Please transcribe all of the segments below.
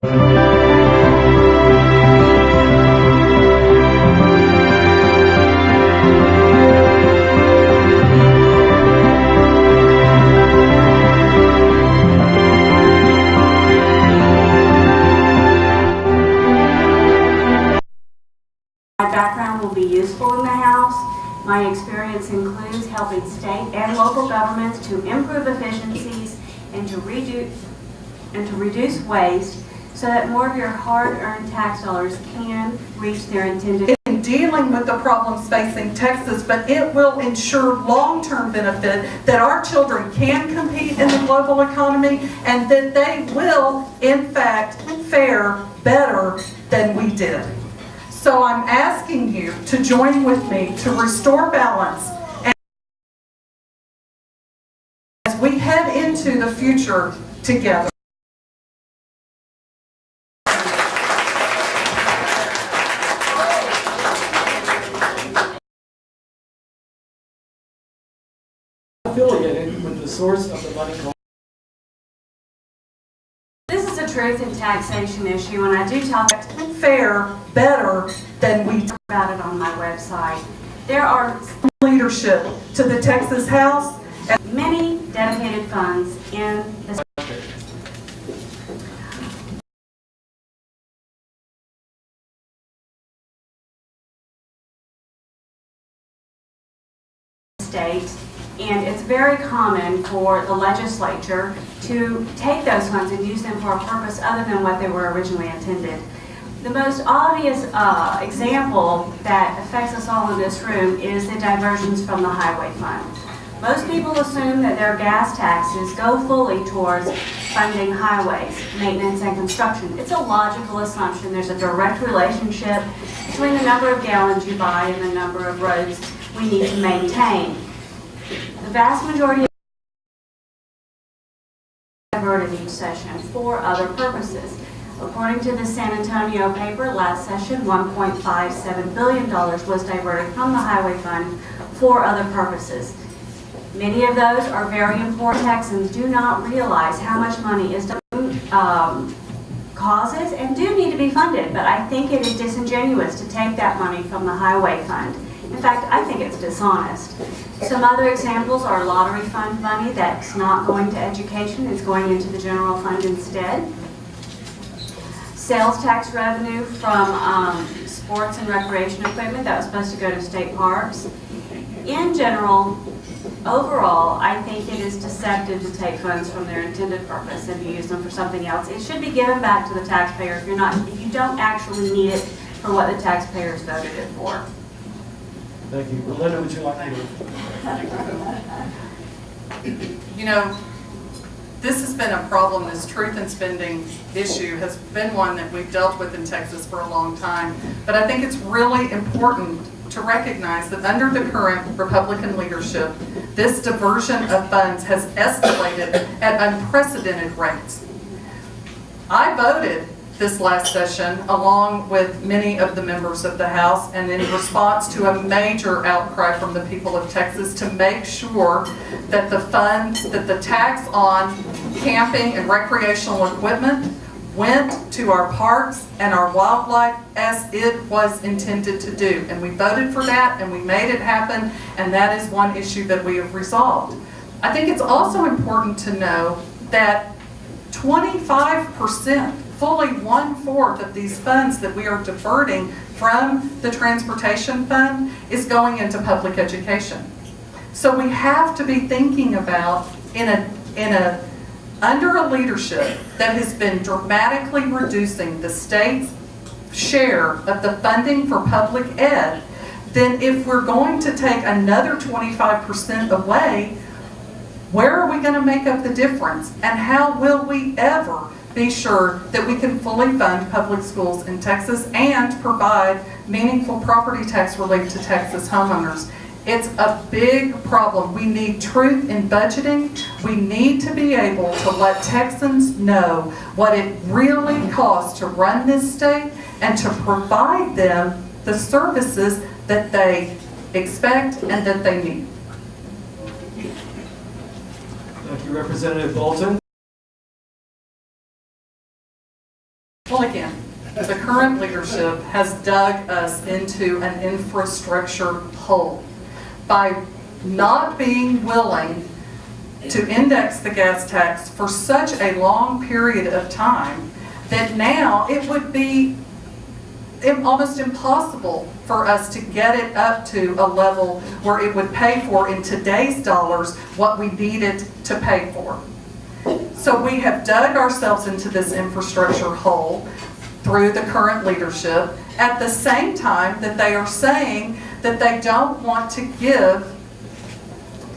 My background will be useful in the House. My experience includes helping state and local governments to improve efficiencies and to reduce waste so that more of your hard-earned tax dollars can reach their intended. In dealing with the problems facing Texas, but it will ensure long-term benefit that our children can compete in the global economy and that they will, in fact, fare better than we did. So I'm asking you to join with me to restore balance as we head into the future together. Affiliated with the source of the money. This is a truth in taxation issue, and I do talk Fare better than we about it on my website. There are leadership to the Texas House and many dedicated funds in the state, and it's very common for the legislature to take those funds and use them for a purpose other than what they were originally intended. The most obvious example that affects us all in this room is the diversions from the highway fund. Most people assume that their gas taxes go fully towards funding highways, maintenance, and construction. It's a logical assumption. There's a direct relationship between the number of gallons you buy and the number of roads we need to maintain. The vast majority of diverted each session for other purposes. According to the San Antonio paper, last session, $1.57 billion was diverted from the highway fund for other purposes. Many of those are very important. Texans do not realize how much money is causes and do need to be funded, but I think it is disingenuous to take that money from the highway fund. In fact, I think it's dishonest. Some other examples are lottery fund money that's not going to education, it's going into the general fund instead. Sales tax revenue from sports and recreation equipment that was supposed to go to state parks. In general, overall, I think it is deceptive to take funds from their intended purpose and to use them for something else. It should be given back to the taxpayer if you don't actually need it for what the taxpayers voted it for. Thank you. Valinda, would you like to? you know, this has been a problem. This truth in spending issue has been one that we've dealt with in Texas for a long time. But I think it's really important to recognize that under the current Republican leadership, this diversion of funds has escalated at unprecedented rates. I voted this last session along with many of the members of the House and in response to a major outcry from the people of Texas to make sure that the funds, that the tax on camping and recreational equipment went to our parks and our wildlife as it was intended to do. And we voted for that and we made it happen, and that is one issue that we have resolved. I think it's also important to know that 25%, fully 1/4 of these funds that we are diverting from the transportation fund is going into public education. So we have to be thinking about under a leadership that has been dramatically reducing the state's share of the funding for public ed, then if we're going to take another 25% away, where are we going to make up the difference? And how will we ever be sure that we can fully fund public schools in Texas and provide meaningful property tax relief to Texas homeowners? It's a big problem. We need truth in budgeting. We need to be able to let Texans know what it really costs to run this state and to provide them the services that they expect and that they need. Thank you, Representative Bolton. Well, again, the current leadership has dug us into an infrastructure hole by not being willing to index the gas tax for such a long period of time that now it would be almost impossible for us to get it up to a level where it would pay for, in today's dollars, what we needed to pay for. So we have dug ourselves into this infrastructure hole through the current leadership, at the same time that they are saying that they don't want to give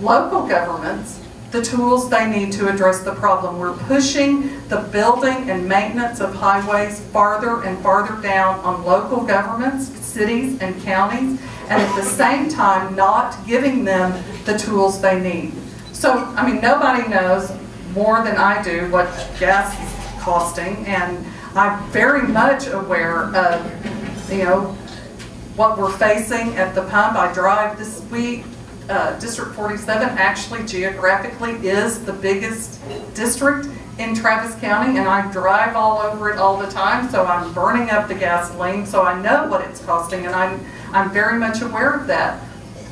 local governments the tools they need to address the problem. We're pushing the building and maintenance of highways farther and farther down on local governments, cities and counties, and at the same time not giving them the tools they need. So, I mean, nobody knows more than I do what gas is costing, and I'm very much aware of, you know, what we're facing at the pump. I drive this week. District 47 actually geographically is the biggest district in Travis County, and I drive all over it all the time, so I'm burning up the gasoline, so I know what it's costing, and I'm very much aware of that.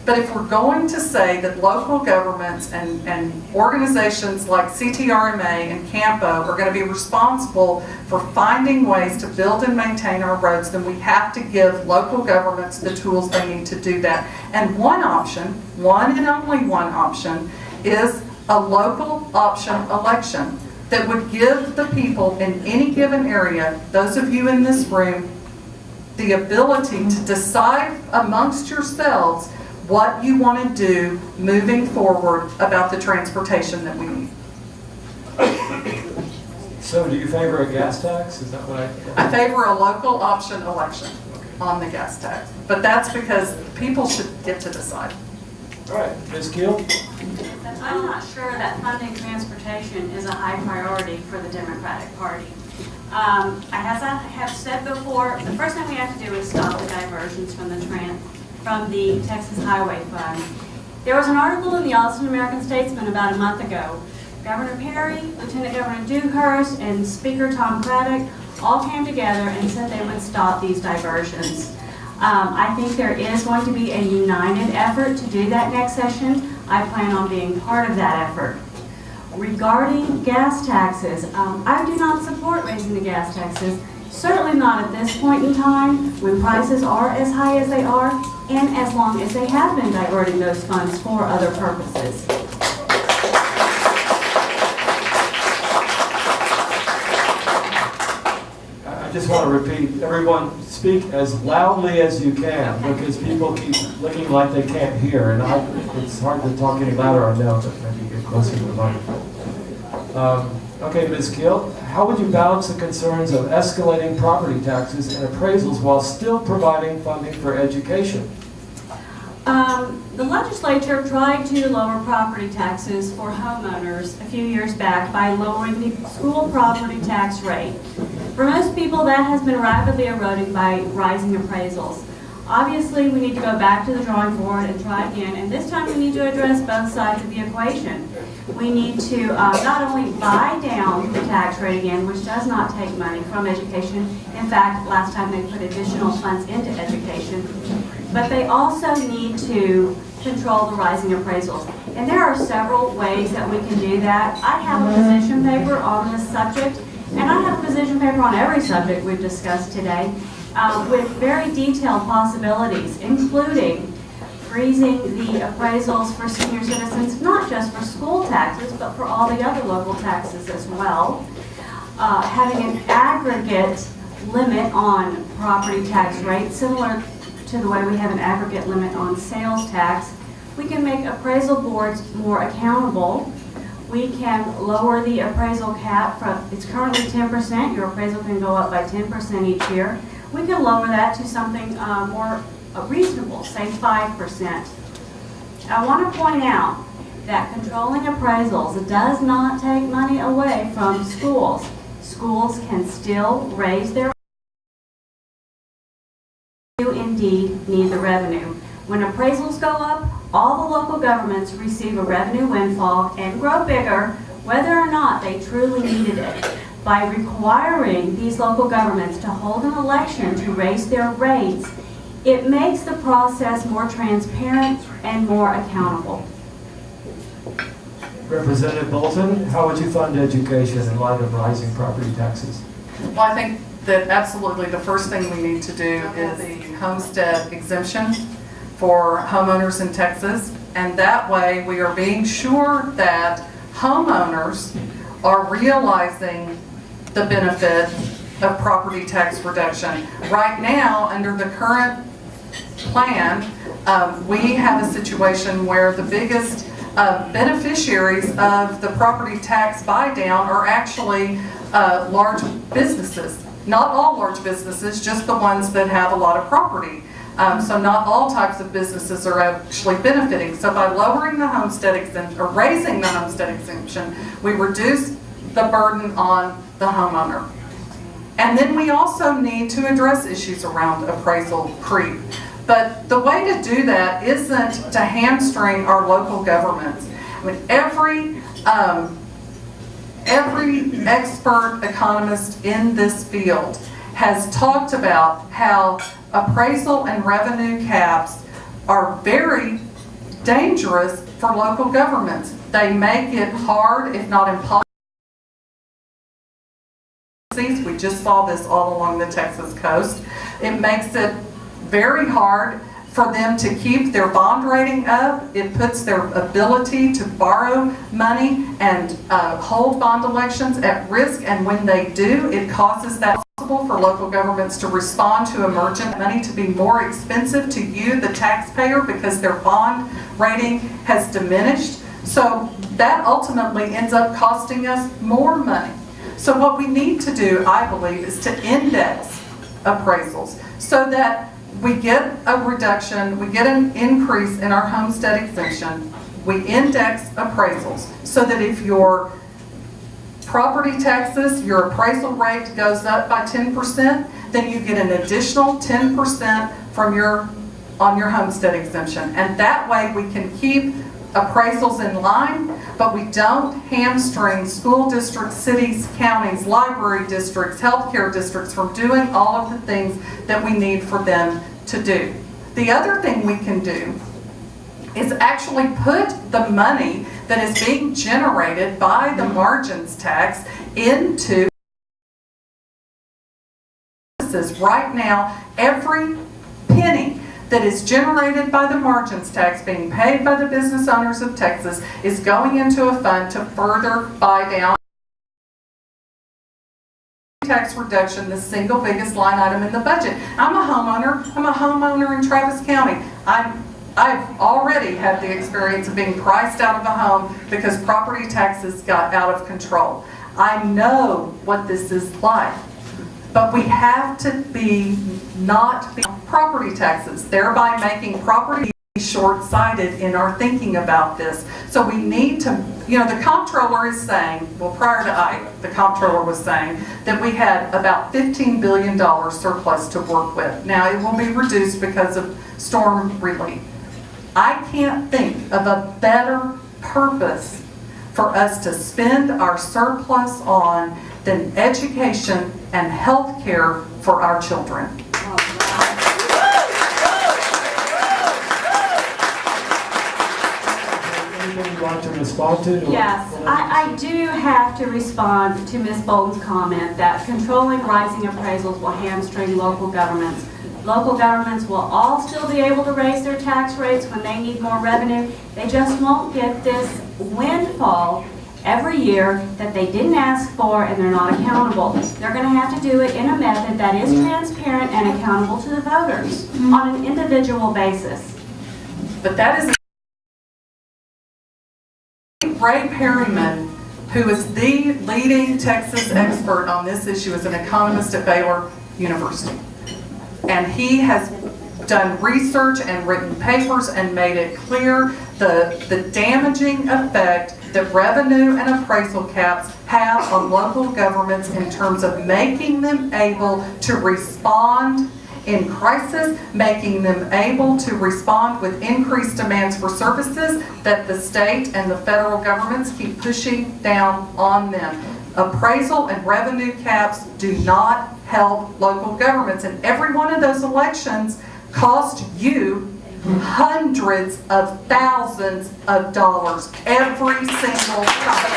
But if we're going to say that local governments and organizations like CTRMA and CAMPO are going to be responsible for finding ways to build and maintain our roads, then we have to give local governments the tools they need to do that. And one option, one and only one option, is a local option election that would give the people in any given area, those of you in this room, the ability to decide amongst yourselves what you want to do moving forward about the transportation that we need. So do you favor a gas tax? Is that what I favor a local option election on the gas tax. But that's because people should get to decide. All right, Ms. Keel? I'm not sure that funding transportation is a high priority for the Democratic Party. As I have said before, the first thing we have to do is stop the diversions from the Texas Highway Fund. There was an article in the Austin American-Statesman about a month ago. Governor Perry, Lieutenant Governor Dewhurst, and Speaker Tom Craddock all came together and said they would stop these diversions. I think there is going to be a united effort to do that next session. I plan on being part of that effort. Regarding gas taxes, I do not support raising the gas taxes. Certainly not at this point in time, when prices are as high as they are, and as long as they have been diverting those funds for other purposes. I just want to repeat, everyone speak as loudly as you can, because people keep looking like they can't hear, and it's hard to talk any louder, I know, but maybe get closer to the microphone. Okay, Ms. Keel, how would you balance the concerns of escalating property taxes and appraisals while still providing funding for education? The legislature tried to lower property taxes for homeowners a few years back by lowering the school property tax rate. For most people, that has been rapidly eroding by rising appraisals. Obviously, we need to go back to the drawing board and try again, and this time we need to address both sides of the equation. We need to not only buy down the tax rate again, which does not take money from education. In fact, last time they put additional funds into education, but they also need to control the rising appraisals. And there are several ways that we can do that. I have a position paper on this subject, and I have a position paper on every subject we've discussed today, with very detailed possibilities, including freezing the appraisals for senior citizens, not just for school taxes, but for all the other local taxes as well. Having an aggregate limit on property tax rates, similar to the way we have an aggregate limit on sales tax. We can make appraisal boards more accountable. We can lower the appraisal cap from, it's currently 10%, your appraisal can go up by 10% each year. We can lower that to something more reasonable, say 5%. I want to point out that controlling appraisals does not take money away from schools. Schools can still raise their indeed need the revenue. When appraisals go up, all the local governments receive a revenue windfall and grow bigger, whether or not they truly needed it. by requiring these local governments to hold an election to raise their rates, it makes the process more transparent and more accountable. Representative Bolton, how would you fund education in light of rising property taxes? Well, I think that absolutely the first thing we need to do is the homestead exemption for homeowners in Texas. And that way we are being sure that homeowners are realizing the benefit of property tax reduction. Right now, under the current plan, we have a situation where the biggest beneficiaries of the property tax buy down are actually large businesses. Not all large businesses, just the ones that have a lot of property. So not all types of businesses are actually benefiting. So by lowering the homestead exemption, or raising the homestead exemption, we reduce the burden on the homeowner. And then we also need to address issues around appraisal creep. But the way to do that isn't to hamstring our local governments. I mean, every expert economist in this field has talked about how appraisal and revenue caps are very dangerous for local governments. They make it hard, if not impossible. We just saw this all along the Texas coast. It makes it very hard for them to keep their bond rating up. It puts their ability to borrow money and hold bond elections at risk, and when they do, it causes that possible for local governments to respond to emergent money to be more expensive to you, the taxpayer, because their bond rating has diminished. So that ultimately ends up costing us more money. So what we need to do, I believe, is to index appraisals so that we get a reduction, we get an increase in our homestead exemption, we index appraisals so that if your property taxes, your appraisal rate goes up by 10%, then you get an additional 10% from on your homestead exemption. And that way we can keep appraisals in line, but we don't hamstring school districts, cities, counties, library districts, healthcare districts from doing all of the things that we need for them to do. The other thing we can do is actually put the money that is being generated by the margins tax into businesses. Right now, every penny that is generated by the margins tax being paid by the business owners of Texas is going into a fund to further buy down tax reduction, the single biggest line item in the budget. I'm a homeowner in Travis County. I've already had the experience of being priced out of a home because property taxes got out of control. I know what this is like. But we have to not be property taxes, thereby making property short-sighted in our thinking about this. So we need to, the comptroller is saying, well, prior to Ike, the comptroller was saying that we had about $15 billion surplus to work with. Now it will be reduced because of storm relief. I can't think of a better purpose for us to spend our surplus on than education and health care for our children. Anything you want to respond to? Yes, I do have to respond to Ms. Bolton's comment that controlling rising appraisals will hamstring local governments. Local governments will all still be able to raise their tax rates when they need more revenue. They just won't get this windfall every year that they didn't ask for, and they're not accountable. They're going to have to do it in a method that is transparent and accountable to the voters on an individual basis. But that is Ray Perryman, who is the leading Texas expert on this issue, is an economist at Baylor University. And he has done research and written papers and made it clear the damaging effect that revenue and appraisal caps have on local governments in terms of making them able to respond in crisis, making them able to respond with increased demands for services that the state and the federal governments keep pushing down on them. appraisal and revenue caps do not help local governments. And every one of those elections cost you hundreds of thousands of dollars every single time.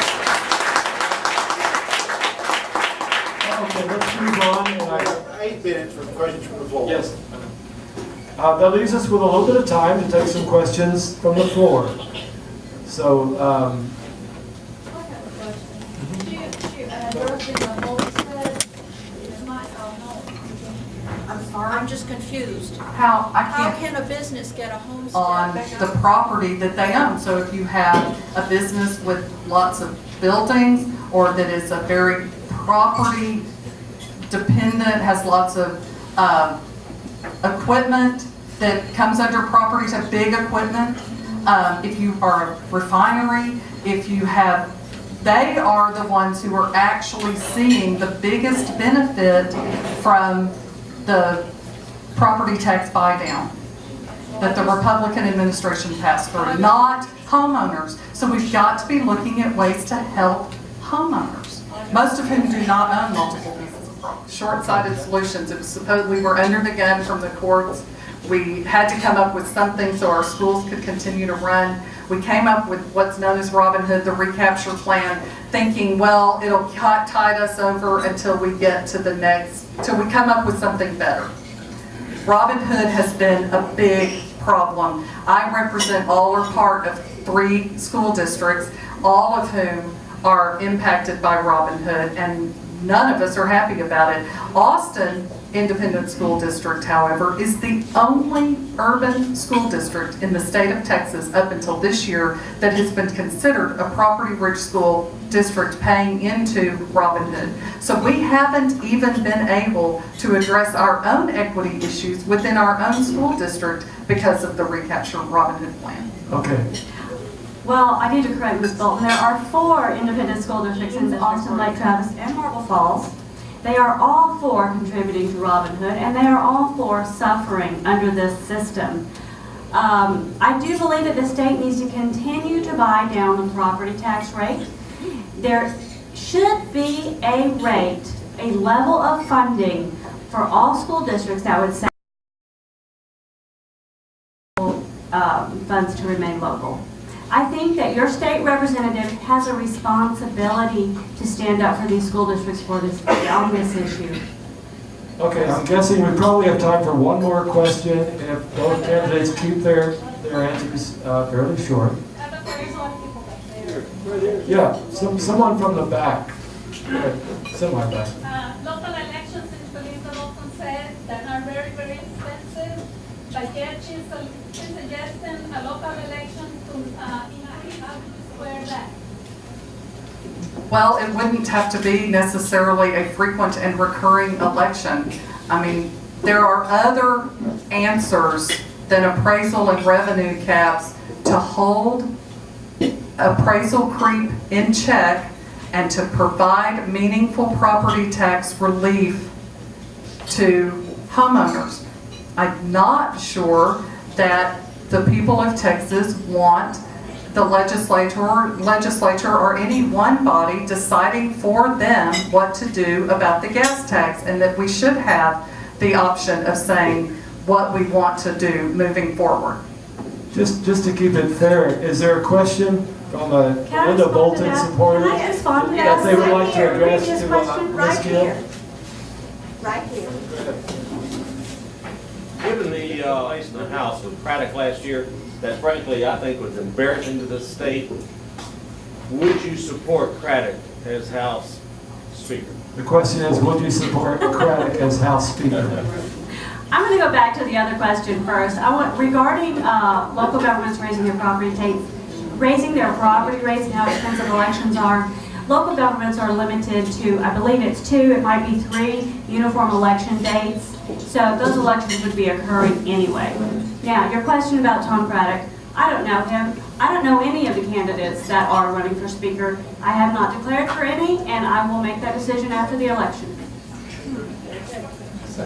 Okay, let's move on. And 8 minutes for questions from the floor. yes. That leaves us with a little bit of time to take some questions from the floor. So, I'm sorry? I'm just confused. How I How can't can a business get a homestead? on the property that they own. So if you have a business with lots of buildings, or that is a very property dependent, has lots of equipment that comes under properties, have big equipment. If you are a refinery, if you have, they are the ones who are actually seeing the biggest benefit from the property tax buy down that the Republican administration passed through, not homeowners. So we've got to be looking at ways to help homeowners, most of whom do not own multiple pieces of property. Short-sighted solutions. It was supposed we were under the gun from the courts. We had to come up with something so our schools could continue to run. We came up with what's known as Robin Hood, the recapture plan, thinking, well, it'll tide us over until we get to the next, till we come up with something better. Robin Hood has been a big problem. I represent all or part of 3 school districts, all of whom are impacted by Robin Hood, and none of us are happy about it. Austin Independent School District, however, is the only urban school district in the state of Texas up until this year that has been considered a property-rich school district paying into Robin Hood. So we haven't even been able to address our own equity issues within our own school district because of the recapture Robin Hood plan. okay. Well, I need to correct Ms. Bolton. There are 4 independent school districts in Austin, Lake Travis, and Marble Falls. They are all 4 contributing to Robin Hood, and they are all 4 suffering under this system. I do believe that the state needs to continue to buy down the property tax rate. There should be a rate, a level of funding for all school districts that would say funds to remain local. I think that your state representative has a responsibility to stand up for these school districts on this issue. Okay, I'm guessing we probably have time for one more question if both candidates keep their answers fairly short. Yeah, someone from the back. Semi-back. Local elections in Valinda Bolton said that are very, very expensive, but yet she's suggesting a local election to increase. How do you square that? Well, it wouldn't have to be necessarily a frequent and recurring election. I mean, there are other answers than appraisal and revenue caps to hold appraisal creep in check and to provide meaningful property tax relief to homeowners. I'm not sure that the people of Texas want the legislature or any one body deciding for them what to do about the gas tax, and that we should have the option of saying what we want to do moving forward. Just to keep it fair, is there a question from a Can I Valinda respond to Bolton that? supporter Can I respond to that that? they would like to address Previous to question? Ms. Right Keel? here. Right here. Given the place in the House with Craddock last year, that frankly I think was embarrassing to the state, would you support Craddock as House Speaker? The question is, would you support Craddock as House Speaker? I'm going to go back to the other question first. I want regarding local governments raising their property rates and how expensive elections are. Local governments are limited to, I believe it's 2, it might be 3 uniform election dates. So those elections would be occurring anyway. Now, your question about Tom Craddock, I don't know him. I don't know any of the candidates that are running for speaker. I have not declared for any, and I will make that decision after the election.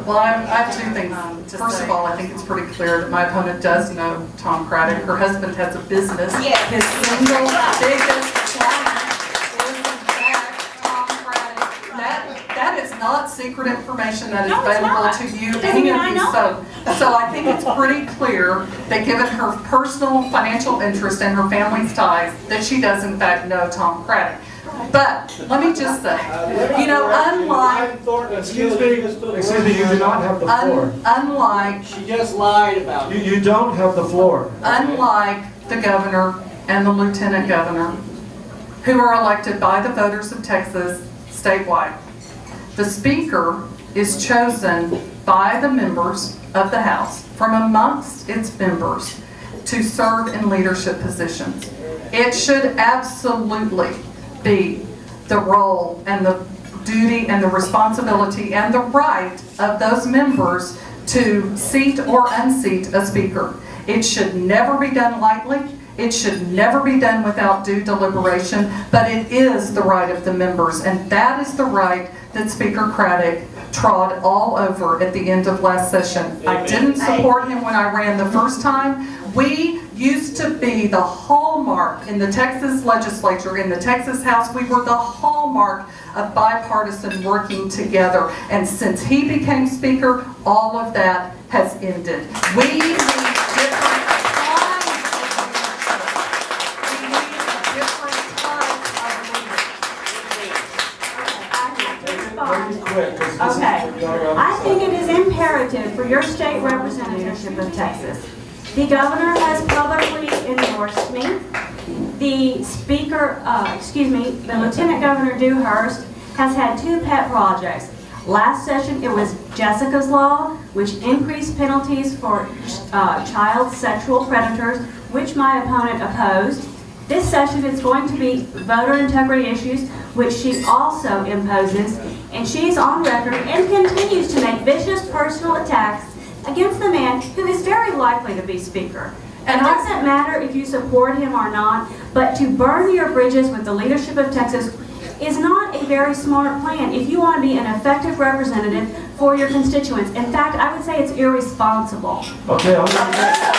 Well, I have 2 things. First of all, I think it's pretty clear that my opponent does know Tom Craddock. Her husband has a business. Yes. His single biggest client is in fact Tom secret information that is No, it's available not. to you, Doesn't any mean of I you. know. So I think it's pretty clear that given her personal financial interest and her family's ties, that she does in fact know Tom Craddock. But let me just say, you know, unlike Excuse me, you do not have the floor. unlike She just lied about it. You don't have the floor. unlike the governor and the lieutenant governor, who are elected by the voters of Texas statewide, the speaker is chosen by the members of the House from amongst its members to serve in leadership positions. It should absolutely be the role and the duty and the responsibility and the right of those members to seat or unseat a speaker. It should never be done lightly. It should never be done without due deliberation, but it is the right of the members, and that is the right that Speaker Craddock trod all over at the end of last session. I didn't support him when I ran the first time. We used to be the hallmark in the Texas legislature, in the Texas House. We were the hallmark of bipartisan working together. And since he became Speaker, all of that has ended. We need different kinds of leadership. We need different kinds of leadership. Very quick, 'cause this is- Okay. we are on I the think side. it is imperative for your state representative of Texas. The governor has publicly endorsed me. The speaker, the Lieutenant Governor Dewhurst has had 2 pet projects. Last session, it was Jessica's Law, which increased penalties for child sexual predators, which my opponent opposed. This session, it's going to be voter integrity issues, which she also imposes, and she's on record and continues to make vicious personal attacks against the man who is very likely to be Speaker. It doesn't matter if you support him or not, but to burn your bridges with the leadership of Texas is not a very smart plan if you want to be an effective representative for your constituents. In fact, I would say it's irresponsible. Okay, I'm gonna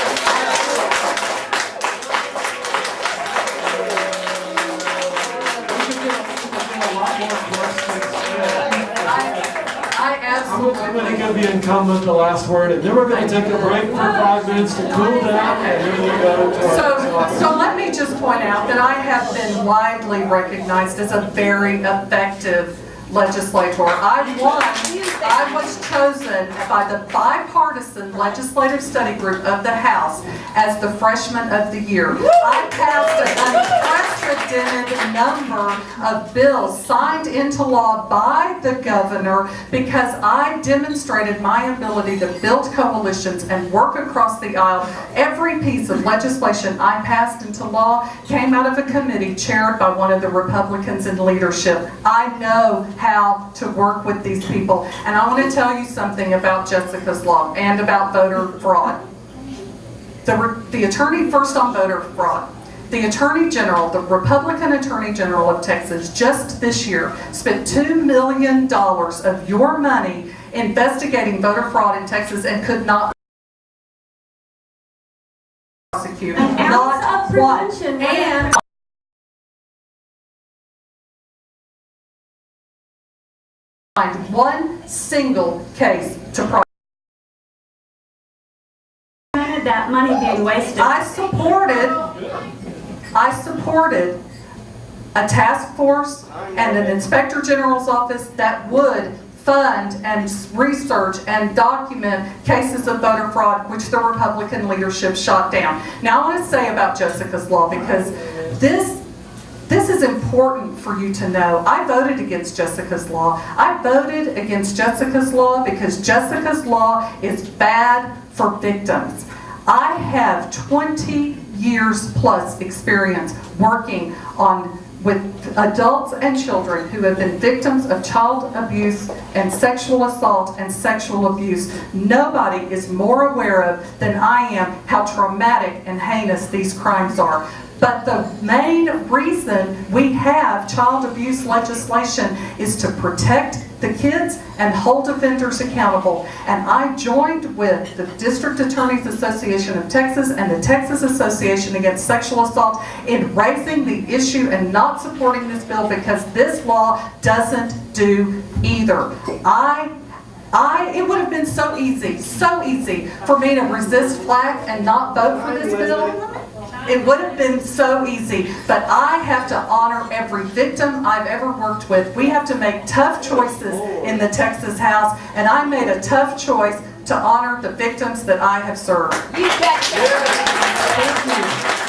I'm going to give the incumbent the last word, and then we're going to take a break for 5 minutes to cool down, and then we'll go to our... So let me just point out that I have been widely recognized as a very effective legislator. I was chosen by the bipartisan legislative study group of the House as the freshman of the year. I passed an unprecedented number of bills signed into law by the governor because I demonstrated my ability to build coalitions and work across the aisle. Every piece of legislation I passed into law came out of a committee chaired by one of the Republicans in leadership. I know how to work with these people. And I want to tell you something about Jessica's Law and about voter fraud. The attorney, first on voter fraud, the Attorney General, the Republican Attorney General of Texas, just this year spent $2 million of your money investigating voter fraud in Texas and could not prosecute. An ounce of prevention. And find one single case to prosecute. That money being wasted. I supported a task force and an inspector general's office that would fund and research and document cases of voter fraud, which the Republican leadership shot down. Now I want to say about Jessica's Law, because this is important for you to know. I voted against Jessica's Law. I voted against Jessica's Law because Jessica's Law is bad for victims. I have 20 years plus experience working with adults and children who have been victims of child abuse and sexual assault and sexual abuse. Nobody is more aware of than I am how traumatic and heinous these crimes are. But the main reason we have child abuse legislation is to protect the kids and hold offenders accountable. And I joined with the District Attorneys Association of Texas and the Texas Association Against Sexual Assault in raising the issue and not supporting this bill because this law doesn't do either. It would have been so easy for me to resist FLAC and not vote for this bill. It would have been so easy, but I have to honor every victim I've ever worked with. We have to make tough choices in the Texas House, and I made a tough choice to honor the victims that I have served. You betcha. Thank you.